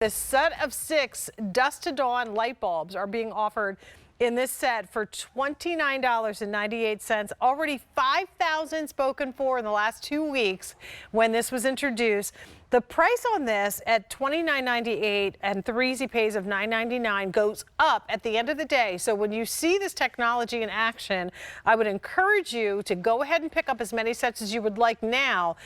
The set of 6 Dusk to Dawn light bulbs are being offered in this set for $29.98. Already 5,000 spoken for in the last 2 weeks when this was introduced. The price on this at $29.98 and 3 easy pays of $9.99 goes up at the end of the day. So when you see this technology in action, I would encourage you to go ahead and pick up as many sets as you would like now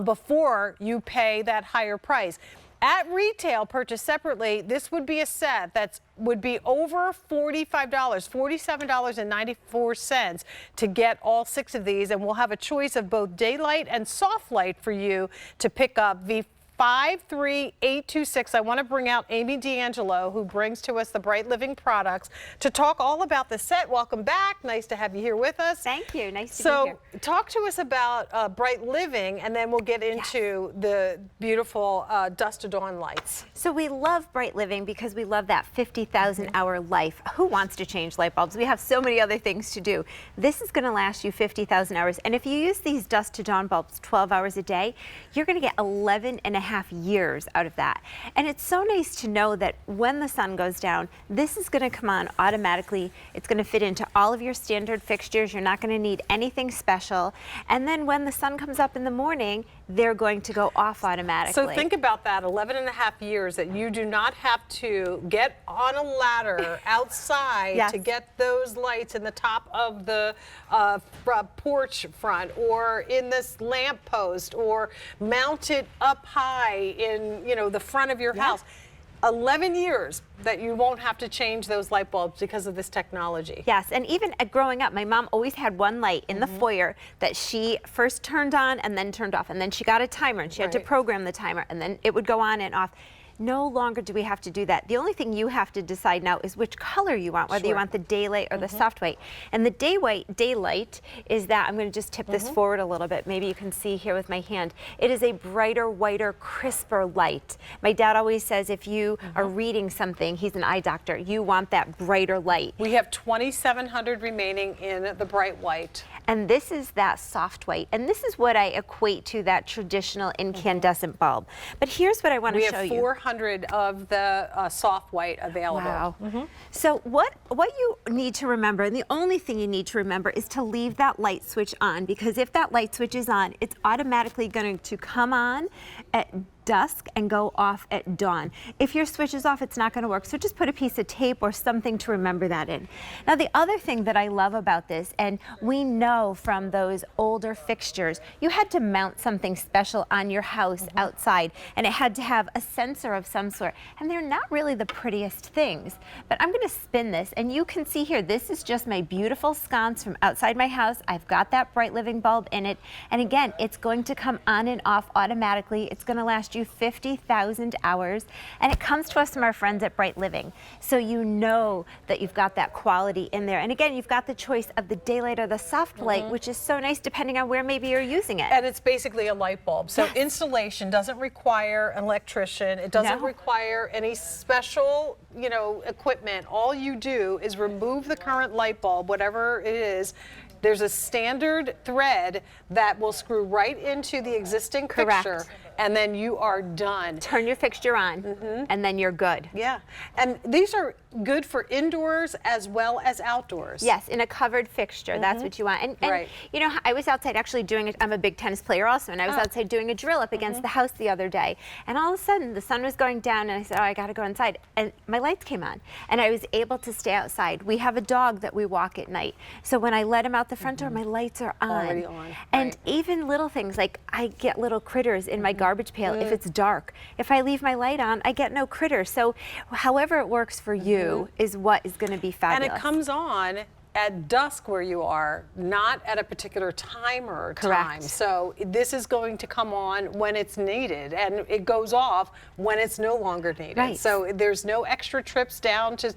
before you pay that higher price. At retail, purchased separately, this would be a set that would be over $45, $47.94 to get all 6 of these. And we'll have a choice of both daylight and soft light for you to pick up. The 53826. I want to bring out Amy D'Angelo, who brings to us the BrightLiving products, to talk all about the set. Welcome back. Nice to have you here with us. Thank you. Nice to be here. So talk to us about BrightLiving, and then we'll get into the beautiful Dusk to Dawn lights. So we love BrightLiving because we love that 50,000 hour life. Who wants to change light bulbs? We have so many other things to do. This is going to last you 50,000 hours. And if you use these Dusk to Dawn bulbs 12 hours a day, you're going to get 11.5 years out of that. And it's so nice to know that when the sun goes down, this is going to come on automatically. It's going to fit into all of your standard fixtures. You're not going to need anything special. And then when the sun comes up in the morning, they're going to go off automatically. So think about that, 11.5 years that you do not have to get on a ladder outside Yes. to get those lights in the top of the porch front or in this lamp post or mounted up high in, the front of your house. 11 years that you won't have to change those light bulbs because of this technology. Yes, and even growing up, my mom always had one light in the foyer that she first turned on and then turned off, and then she got a timer and she had to program the timer, and then it would go on and off. No longer do we have to do that. The only thing you have to decide now is which color you want, whether you want the daylight or the soft white. And the daylight is that, I'm going to just tip this forward a little bit. Maybe you can see here with my hand. It is a brighter, whiter, crisper light. My dad always says if you are reading something, he's an eye doctor, you want that brighter light. We have 2,700 remaining in the bright white. And this is that soft white. And this is what I equate to that traditional incandescent bulb. But here's what I want to show you. We have 400 of the soft white available. Wow. So what you need to remember, and the only thing you need to remember, is to leave that light switch on, because if that light switch is on, it's automatically going to come on at dusk and go off at dawn. If your switch is off, it's not going to work. So just put a piece of tape or something to remember that in. Now, the other thing that I love about this, and we know from those older fixtures, you had to mount something special on your house outside, and it had to have a sensor of some sort. And they're not really the prettiest things. But I'm going to spin this, and you can see here, this is just my beautiful sconce from outside my house. I've got that BrightLiving bulb in it. And again, it's going to come on and off automatically. It's going to last you 50,000 hours, and it comes to us from our friends at BrightLiving. So you know that you've got that quality in there. And again, you've got the choice of the daylight or the soft light, which is so nice depending on where maybe you're using it. And it's basically a light bulb. So installation doesn't require an electrician. It doesn't require any special, equipment. All you do is remove the current light bulb, whatever it is. There's a standard thread that will screw right into the existing fixture, and then you are done. Turn your fixture on, and then you're good. Yeah, and these are good for indoors as well as outdoors. Yes, in a covered fixture, that's what you want. And I was outside actually doing it. I'm a big tennis player also, and I was outside doing a drill up against the house the other day, and all of a sudden the sun was going down, and I said, oh, I got to go inside, and my lights came on, and I was able to stay outside. We have a dog that we walk at night, so when I let him out the front door, my lights are on. Already on. And even little things like I get little critters in my garbage pail if it's dark. If I leave my light on, I get no critters. So however it works for you is what is going to be fabulous. And it comes on at dusk where you are, not at a particular timer time. So this is going to come on when it's needed, and it goes off when it's no longer needed. So there's no extra trips down to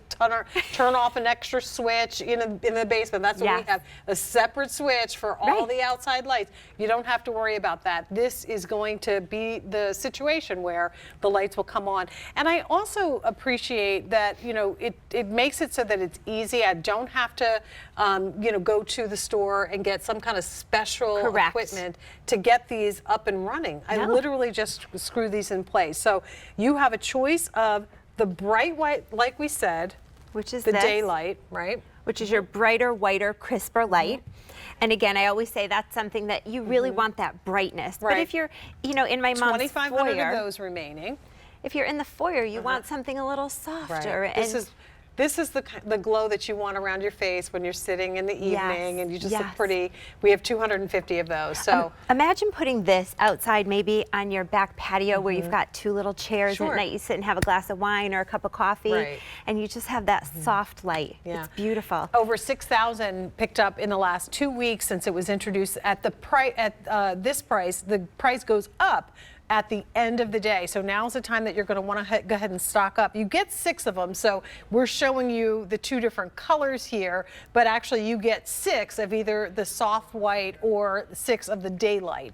turn off an extra switch in the basement. That's what we have, a separate switch for all the outside lights. You don't have to worry about that. This is going to be the situation where the lights will come on. And I also appreciate that, it makes it so that it's easy. I don't have to go to the store and get some kind of special Correct. equipment to get these up and running. I No. literally just screw these in place. So you have a choice of the bright white, like we said, which is the this, daylight, right? which is your brighter, whiter, crisper light. And again, I always say that's something that you really want, that brightness. But Right. if you're, in my mom's 2,500 foyer, of those remaining. if you're in the foyer, you want something a little softer. Right. And This is the glow that you want around your face when you're sitting in the evening and you just look yes. pretty. We have 250 of those. So imagine putting this outside, maybe on your back patio where you've got two little chairs Sure. at night. You sit and have a glass of wine or a cup of coffee, Right. and you just have that soft light. Yeah. It's beautiful. over 6,000 picked up in the last 2 weeks since it was introduced at the price. At this price, the price goes up at the end of the day. So now's the time that you're going to want to go ahead and stock up. You get 6 of them, so we're showing you the 2 different colors here, but actually you get 6 of either the soft white or 6 of the daylight.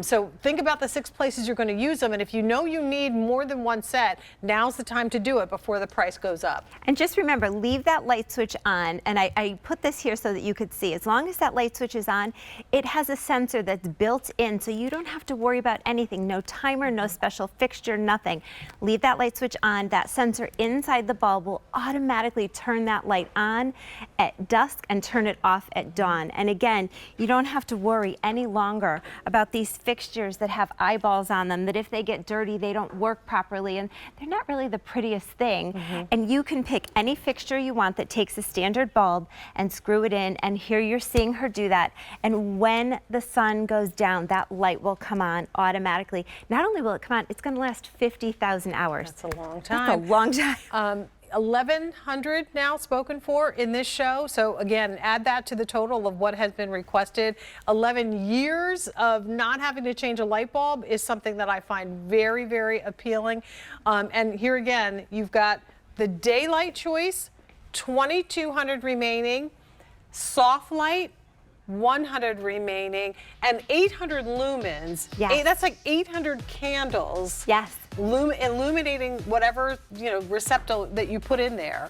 So think about the 6 places you're going to use them, and if you know you need more than one set, now's the time to do it before the price goes up. And just remember, leave that light switch on. And I put this here so that you could see. As long as that light switch is on, it has a sensor that's built in, so you don't have to worry about anything. No timer, no special fixture, nothing. Leave that light switch on. That sensor inside the bulb will automatically turn that light on at dusk and turn it off at dawn. And again, you don't have to worry any longer about these fixtures that have eyeballs on them, that if they get dirty, they don't work properly, and they're not really the prettiest thing. And you can pick any fixture you want that takes a standard bulb and screw it in, and here you're seeing her do that. And when the sun goes down, that light will come on automatically. Not only will it come on, it's going to last 50,000 hours. That's a long time. That's a long time. 1,100 now spoken for in this show. So again, add that to the total of what has been requested. 11 years of not having to change a light bulb is something that I find very, very appealing. And here again, you've got the daylight choice, 2,200 remaining, soft light, 100 remaining, and 800 lumens. Yes. That's like 800 candles. Yes. Illuminating whatever receptacle that you put in there.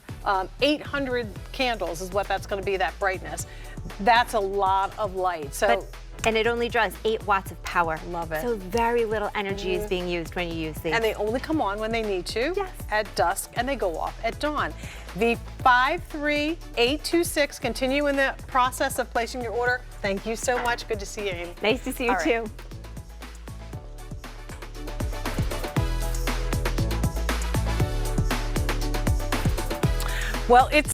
800 candles is what that's going to be, that brightness. That's a lot of light. So. And it only draws 8 watts of power. Love it. So very little energy is being used when you use these. And they only come on when they need to. Yes. At dusk, and they go off at dawn. The 53826. Continue in the process of placing your order. Thank you so much. Good to see you, Amy. Nice to see you All right. too. Well, it's